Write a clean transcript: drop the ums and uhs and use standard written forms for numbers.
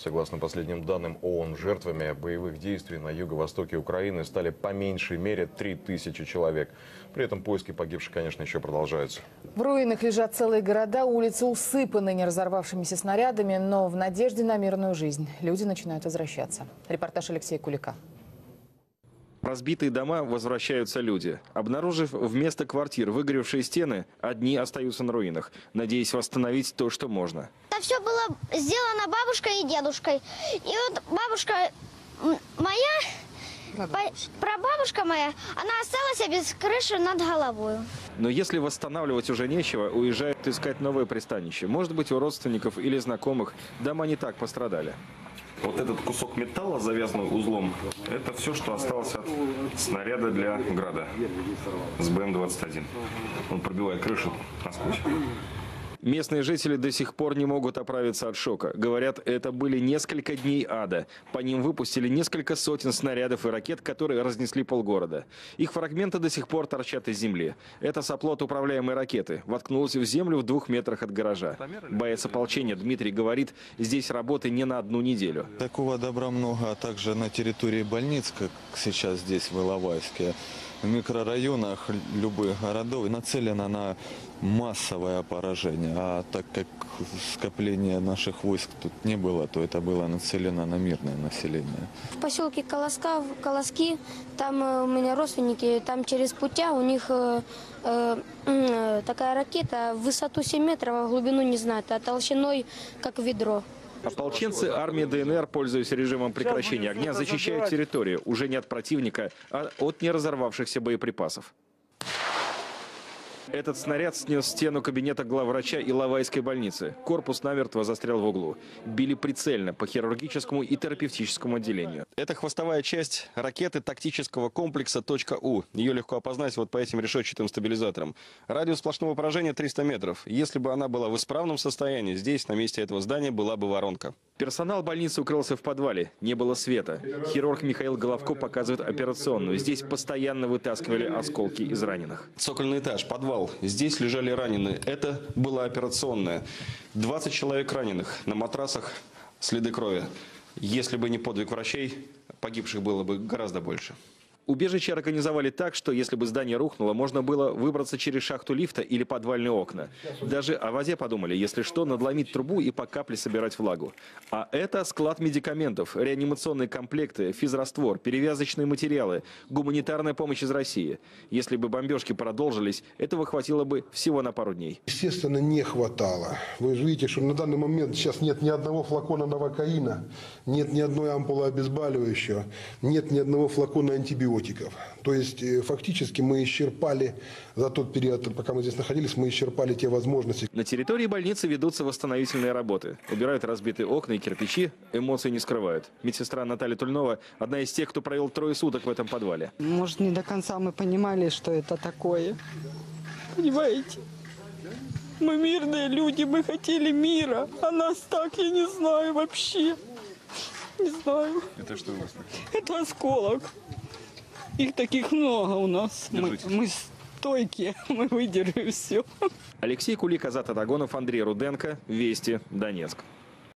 Согласно последним данным ООН, жертвами боевых действий на юго-востоке Украины стали по меньшей мере 3000 человек. При этом поиски погибших, конечно, еще продолжаются. В руинах лежат целые города, улицы усыпаны не разорвавшимися снарядами, но в надежде на мирную жизнь люди начинают возвращаться. Репортаж Алексея Кулика. В разбитые дома возвращаются люди. Обнаружив вместо квартир выгоревшие стены, одни остаются на руинах, надеясь восстановить то, что можно. Это все было сделано бабушкой и дедушкой. И вот бабушка моя, прабабушка моя, она осталась без крыши над головой. Но если восстанавливать уже нечего, уезжают искать новое пристанище. Может быть, у родственников или знакомых дома не так пострадали. Вот этот кусок металла, завязанный узлом, это все, что осталось от снаряда для «Града» с БМ-21. Он пробивает крышу насквозь. Местные жители до сих пор не могут оправиться от шока. Говорят, это были несколько дней ада. По ним выпустили несколько сотен снарядов и ракет, которые разнесли полгорода. Их фрагменты до сих пор торчат из земли. Это самолет-управляемые ракеты. Воткнулась в землю в 2 метрах от гаража. Боец ополчения Дмитрий говорит, здесь работы не на одну неделю. Такого добра много, а также на территории больниц, как сейчас здесь в Иловайске. В микрорайонах любых городов нацелено на массовое поражение. А так как скопления наших войск тут не было, то это было нацелено на мирное население. В поселке Колоски, там у меня родственники, там через Путя у них такая ракета в высоту 7 метров, а в глубину не знаю, а толщиной как ведро. Ополченцы армии ДНР, пользуясь режимом прекращения огня, защищают территорию уже не от противника, а от неразорвавшихся боеприпасов. Этот снаряд снес стену кабинета главврача Иловайской больницы. Корпус намертво застрял в углу. Били прицельно по хирургическому и терапевтическому отделению. Это хвостовая часть ракеты тактического комплекса «У». Ее легко опознать вот по этим решетчатым стабилизаторам. Радиус сплошного поражения 300 метров. Если бы она была в исправном состоянии, здесь, на месте этого здания, была бы воронка. Персонал больницы укрылся в подвале. Не было света. Хирург Михаил Головко показывает операционную. Здесь постоянно вытаскивали осколки из раненых. Цокольный этаж, подвал. Здесь лежали раненые. Это была операционная. 20 человек раненых. На матрасах следы крови. Если бы не подвиг врачей, погибших было бы гораздо больше. Убежище организовали так, что если бы здание рухнуло, можно было выбраться через шахту лифта или подвальные окна. Даже о воде подумали, если что, надломить трубу и по капле собирать влагу. А это склад медикаментов, реанимационные комплекты, физраствор, перевязочные материалы, гуманитарная помощь из России. Если бы бомбежки продолжились, этого хватило бы всего на пару дней. Естественно, не хватало. Вы же видите, что на данный момент сейчас нет ни одного флакона новокаина, нет ни одной ампулы обезболивающего, нет ни одного флакона антибиотиков. То есть фактически мы исчерпали, за тот период, пока мы здесь находились, мы исчерпали те возможности. На территории больницы ведутся восстановительные работы. Убирают разбитые окна и кирпичи, эмоции не скрывают. Медсестра Наталья Тульнова – одна из тех, кто провел 3 суток в этом подвале. Может, не до конца мы понимали, что это такое. Понимаете? Мы мирные люди, мы хотели мира, а нас так, я не знаю вообще. Не знаю. Это что у вас? Это осколок. Их таких много у нас. Мы стойкие, мы выдержим все. Алексей Кулик, Азат Атагонов, Андрей Руденко. Вести, Донецк.